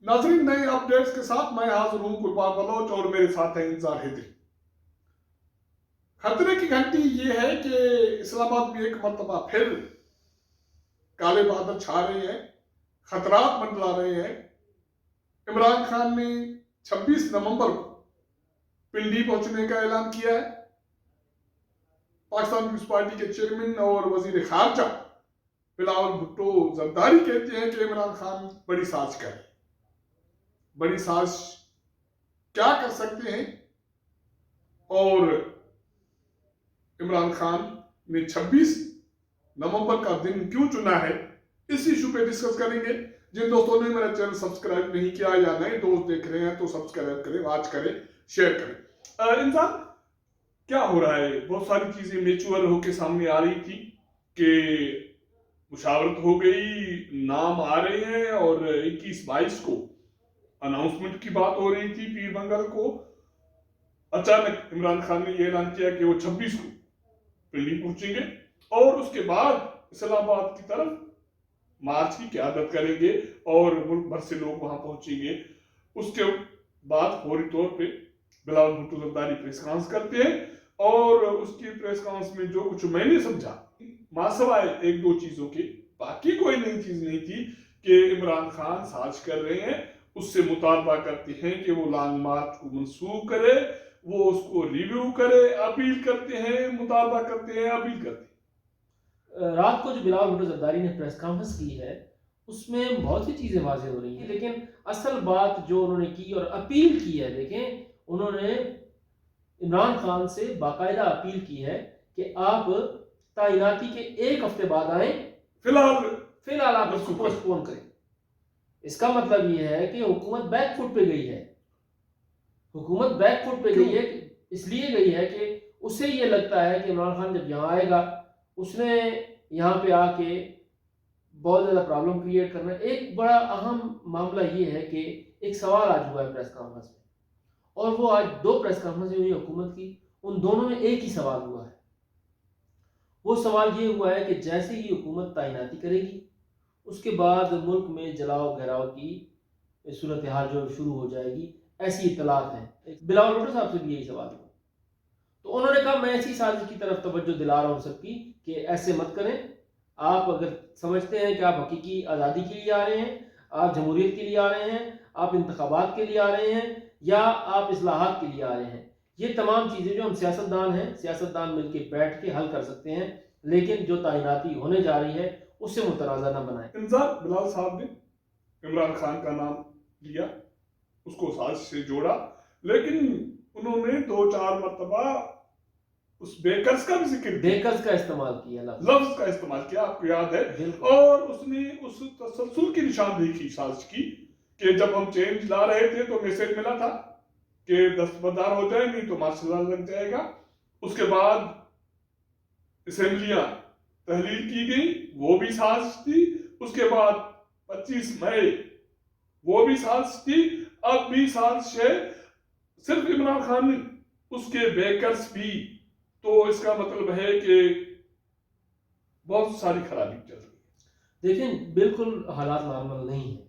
नाजरीन, नए अपडेट्स के साथ मैं हाजिर हूं कुरबान बलोच और मेरे साथ है इंतजार हैदरी। खतरे की घंटी ये है कि इस्लामाबाद में एक मरतबा फिर काले बादल छा रहे हैं, खतरात मंडरा रहे हैं। इमरान खान ने 26 नवंबर को पिंडी पहुंचने का ऐलान किया है। पाकिस्तान पीपल्स पार्टी के चेयरमैन और वजीर खारजा बिलावल भुट्टो जरदारी कहते हैं कि इमरान खान बड़ी साजिश करे। बड़ी साजिश क्या कर सकते हैं और इमरान खान ने 26 नवंबर का दिन क्यों चुना है, इस इशू पे डिस्कस करेंगे। जिन दोस्तों ने मेरा चैनल सब्सक्राइब नहीं किया या नए दोस्त देख रहे हैं तो सब्सक्राइब करें, वॉच करें, शेयर करें। इंसान क्या हो रहा है, बहुत सारी चीजें मेच्योर होकर सामने आ रही थी कि मुशावरत हो गई, नाम आ रहे हैं और 21-22 को अनाउंसमेंट की बात हो रही थी पीर मंगल को। अचानक इमरान खान ने यह ऐलान किया कि वो 26 को पिंडी पहुंचेंगे और उसके बाद इस्लामाबाद की तरफ मार्च की क़यादत करेंगे और मुल्क भर से लोग वहां पहुंचेंगे। उसके बाद फौरी तौर पे बिलावल भुट्टो जरदारी प्रेस कॉन्फ्रेंस करते हैं और उसकी प्रेस कॉन्फ्रेंस में जो कुछ मैंने समझा, मासवाए एक दो चीजों की, बाकी कोई नई चीज नहीं थी कि इमरान खान साजिश कर रहे हैं, उससे मुतालबा करते हैं कि वो लॉन्ग मार्च को मंसूख करे, वो उसको रिव्यू करे, अपील करते हैं, मुतालबा करते हैं, अपील करते हैं। रात को जो बिलावल भुट्टो जरदारी ने प्रेस कॉन्फ्रेंस की है उसमें बहुत सी चीज़ें वाज़ेह हो रही हैं, लेकिन असल बात जो उन्होंने की और अपील की है, देखें उन्होंने इमरान खान से बाकायदा अपील की है कि आप तैनाती के एक हफ्ते बाद आए, फिलहाल आप इसको पोस्टपोन करें। इसका मतलब ये है कि हुकूमत बैक फुट पे गई है। हुकूमत बैक फुट पे गई है, इसलिए गई है कि उसे ये लगता है कि इमरान खान जब यहाँ आएगा उसने यहाँ पे आके बहुत ज़्यादा प्रॉब्लम क्रिएट करना है। एक बड़ा अहम मामला ये है कि एक सवाल आज हुआ है प्रेस कॉन्फ्रेंस में, और वो आज दो प्रेस कॉन्फ्रेंस हुई हुकूमत की, उन दोनों में एक ही सवाल हुआ है। वो सवाल ये हुआ है कि जैसे ही हुकूमत तैनाती करेगी उसके बाद मुल्क में जलाओ घेराव की सूरत हाल जो शुरू हो जाएगी, ऐसी इत्तलात है। बिलावल भुट्टो साहब से भी यही सवाल हुआ, तो उन्होंने कहा मैं ऐसी साजिश की तरफ तवज्जो दिला रहा हूँ सबकी कि ऐसे मत करें। आप अगर समझते हैं कि आप हकीकी आज़ादी के लिए आ रहे हैं, आप जमहूरियत के लिए आ रहे हैं, आप इंतखाबात के लिए आ रहे हैं, या आप इस्लाहात के लिए आ रहे हैं, ये तमाम चीज़ें जो हम सियासतदान हैं, सियासतदान मिलके बैठ के हल कर सकते हैं, लेकिन जो तैनाती होने जा रही है उससे मुतनाज़ा न बनाएं। इंतजार बिलाल साहब ने इमरान खान का नाम लिया, उसको साजिश से जोड़ा, लेकिन उन्होंने 2-4 मरतबा उस बेकर्स का भी जिक्र, बेकर्स का इस्तेमाल किया, लफ्ज का इस्तेमाल किया, आपको याद है। और उसने उस तसलसल की निशानदेही की, साजिश की कि जब हम चेंज ला रहे थे तो मैसेज मिला था कि दस्तबरदार हो जाए, नहीं तो मार्शल लॉ लग जाएगा। उसके बाद असेंबलियां तहलील की गई, वो भी साजिश थी। उसके बाद 25 मई वो भी साजिश थी, अब भी साजिश है। सिर्फ इमरान खान नहीं, उसके बेकर्स भी। तो इसका मतलब है कि बहुत सारी खराबी चल रही है। देखें, बिल्कुल हालात नॉर्मल नहीं है,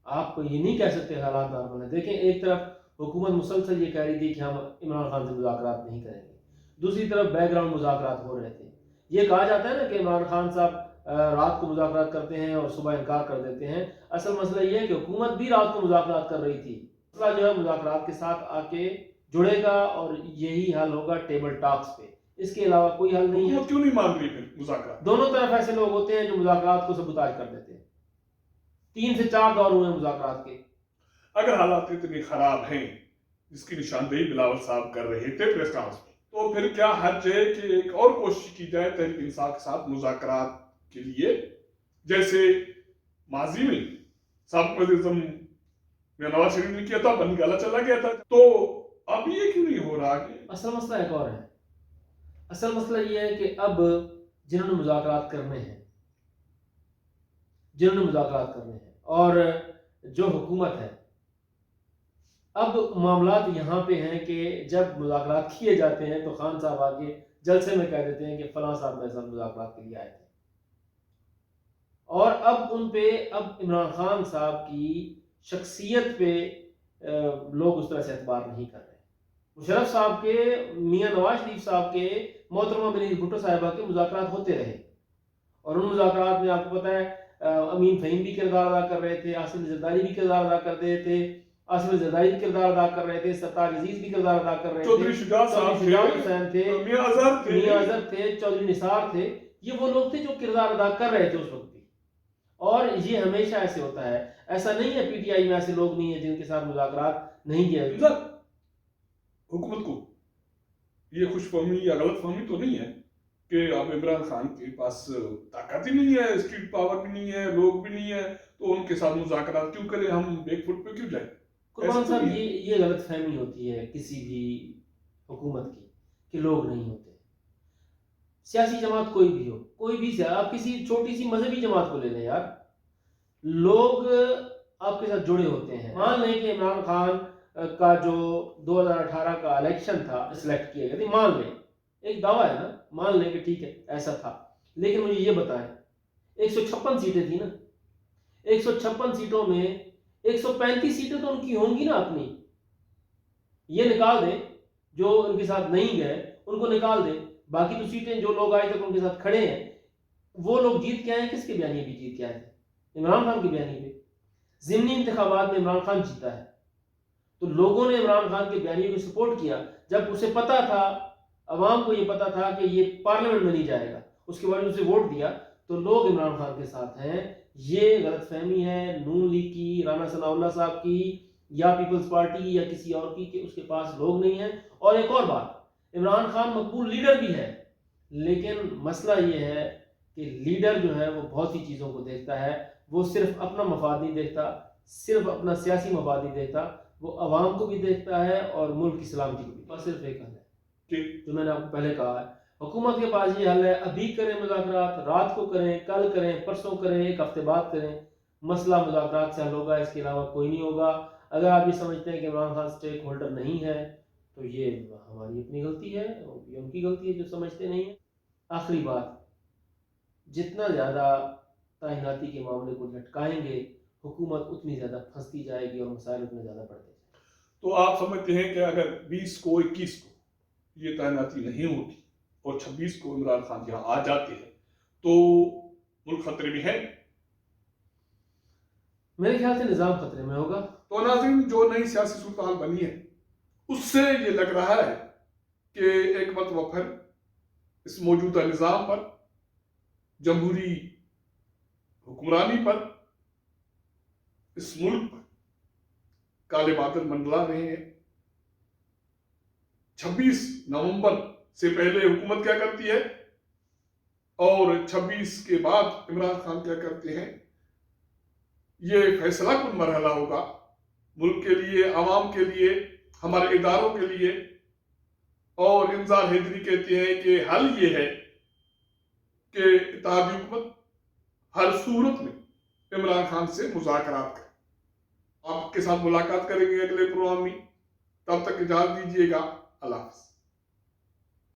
आप ये नहीं कह सकते हालात नॉर्मल है। देखें, एक तरफ हुकूमत मुसलसल ये कह रही थी कि हम इमरान खान से मुज़ाकरात नहीं करेंगे, दूसरी तरफ बैकग्राउंड मुज़ाकरात हो रहे थे। ये कहा जाता है ना कि इमरान खान साहब रात को मुज़ाकरात करते हैं और सुबह इनकार कर देते हैं। असल मसला ये है कि हुकूमत भी रात को मुज़ाकरात कर रही थी। मसला जो है मुज़ाकरात के साथ आके जुड़ेगा और यही हल होगा टेबल टॉक्स पे, इसके अलावा कोई हल नहीं है। क्यों नहीं मान रही फिर मुज़ाकरात? दोनों तरफ ऐसे लोग होते हैं जो मुज़ाकरात को सबूताज कर देते हैं। 3 से 4 दौर हुए मुज़ाकरात के। अगर हालात इतने खराब हैं जिसकी निशानदेही बिलावल साहब कर रहे थे प्रेस कॉन्फ्रेंस में, तो फिर क्या हर्ज है कि एक और कोशिश की जाए तहरीक इंसाफ के साथ मुज़ाकरात के लिए, जैसे माजी में साबिक़ वज़ीर-ए-आज़म नवाज शरीफ ने किया था, बंगाला चला गया था। तो अब ये क्यों नहीं हो रहा? असल मसला एक और है। असल मसला ये है कि अब जिन्होंने मुज़ाकरात करने हैं और जो हुकूमत है, अब मामलात यहाँ पे हैं कि जब मुज़ाकरात किए जाते हैं तो खान साहब आके जलसे में कह देते हैं कि फलां साहब मेरे साथ मुज़ाकरात के लिए आए थे, और अब उन पे अब इमरान खान साहब की شخصیت پہ لوگ اس طرح سے اعتبار نہیں کر رہے. مشرف صاحب کے میاں نواز شریف صاحب کے محترمہ بنیر بھٹو صاحبہ کے مذاکرات ہوتے رہے اور ان مذاکرات میں آپ کو پتہ ہے امین فہیم بھی کردار ادا کر رہے تھے, آصف زرداری بھی کردار ادا کر رہے تھے, آصف زرداری بھی کردار ادا کر رہے تھے, ستار عزیز بھی کردار ادا کر رہے تھے, چودھری شجاعت صاحب چودھری شجاعت حسین تھے, میاں اظہر تھے, چودھری نثار تھے. یہ وہ لوگ تھے جو کردار ادا کر رہے تھے اس وقت بھی, اور یہ ہمیشہ ایسے ہوتا ہے. ایسا نہیں ہے پی ٹی آئی میں ایسے لوگ نہیں ہیں جن کے ساتھ مذاکرات نہیں کیے. حکومت کو یہ خوش فہمی یا غلط فہمی تو نہیں ہے کہ اب عمران خان کے پاس طاقت ہی نہیں ہے, اسٹریٹ پاور بھی نہیں ہے, لوگ بھی نہیں ہے, تو ان کے ساتھ مذاکرات کیوں کریں, ہم بیک فٹ پہ کیوں جائیں. قربان صاحب یہ غلط فہمی ہوتی ہے کسی بھی حکومت کی کہ لوگ نہیں ہوتے. سیاسی جماعت کوئی بھی ہو, کوئی بھی آپ کسی چھوٹی سی مذہبی جماعت کو لے لیں یار, لوگ آپ کے ساتھ جڑے ہوتے ہیں. مان لیں کہ عمران خان کا جو 2018 کا الیکشن تھا سلیکٹ کیا گیا, مان لیں, ایک دعویٰ ہے نا, مان لیں کہ ٹھیک ہے ایسا تھا, لیکن مجھے یہ بتائیں 156 سیٹیں تھیں نا, 156 سیٹوں میں 135 سیٹیں تو ان کی ہوں گی نا اپنی. یہ نکال دیں جو ان کے ساتھ نہیں گئے ان کو نکال دیں, باقی تو سیٹیں جو لوگ آئے تھے ان کے ساتھ کھڑے ہیں, وہ لوگ جیت کے آئے ہیں. کس کے بیانیے بھی جیت کے آئے تھے؟ عمران خان کے بیانیے پہ. ضمنی انتخابات میں عمران خان جیتا ہے, تو لوگوں نے عمران خان کے بیانیے کو سپورٹ کیا. جب اسے پتا تھا, عوام کو یہ پتا تھا کہ یہ پارلیمنٹ میں نہیں جائے گا, اس کے بعد اسے ووٹ دیا, تو لوگ عمران خان کے ساتھ ہیں. یہ غلط فہمی ہے نون لیگ کی, رانا ثناء اللہ صاحب کی, یا پیپلز پارٹی یا کسی اور کی کہ اس کے پاس لوگ نہیں ہیں. اور ایک اور بات, عمران خان مقبول لیڈر بھی ہے, لیکن مسئلہ یہ ہے کہ لیڈر جو ہے وہ بہت سی چیزوں کو دیکھتا ہے. وہ صرف اپنا مفاد نہیں دیکھتا, صرف اپنا سیاسی مفاد نہیں دیکھتا, وہ عوام کو بھی دیکھتا ہے اور ملک کی سلامتی کو بھی. بس صرف ایک حل ہے جو میں نے آپ کو پہلے کہا ہے, حکومت کے پاس یہ حل ہے, ابھی کریں مذاکرات, رات کو کریں, کل کریں, پرسوں کریں, ایک ہفتے بعد کریں, مسئلہ مذاکرات سے حل ہوگا, اس کے علاوہ کوئی نہیں ہوگا. اگر آپ یہ سمجھتے ہیں کہ عمران خان سٹیک ہولڈر نہیں ہے تو یہ ہماری اپنی غلطی ہے, یہ ان کی غلطی ہے جو سمجھتے نہیں ہیں. آخری بات, جتنا زیادہ تعیناتی کے معاملے کو لٹکائیں گے حکومت اتنی زیادہ پھنستی جائے گی اور مسائل اتنے زیادہ بڑھتے جائیں گے. تو آپ سمجھتے ہیں کہ اگر 20 کو 21 کو یہ تعیناتی نہیں ہوتی اور 26 کو عمران خان یہاں آ جاتے ہیں تو ملک خطرے میں ہے؟ میرے خیال سے نظام خطرے میں ہوگا. تو ناظرین, جو نئی سیاسی صورتحال بنی ہے اس سے یہ لگ رہا ہے کہ ایک مرتبہ پھر اس موجودہ نظام پر, جمہوری حکمرانی پر, اس ملک پر کالے بادل منڈلا رہے ہیں. 26 نومبر سے پہلے حکومت کیا کرتی ہے اور 26 کے بعد عمران خان کیا کرتے ہیں, یہ فیصلہ کن مرحلہ ہوگا ملک کے لیے, عوام کے لیے, ہمارے اداروں کے لیے. اور انذار حیدری کہتے ہیں کہ حل یہ ہے کہ اتحادی حکومت ہر صورت میں عمران خان سے مذاکرات کرے. آپ کے ساتھ ملاقات کریں گے اگلے پروگرام میں, تب تک اجازت دیجیے گا. اللہ حافظ.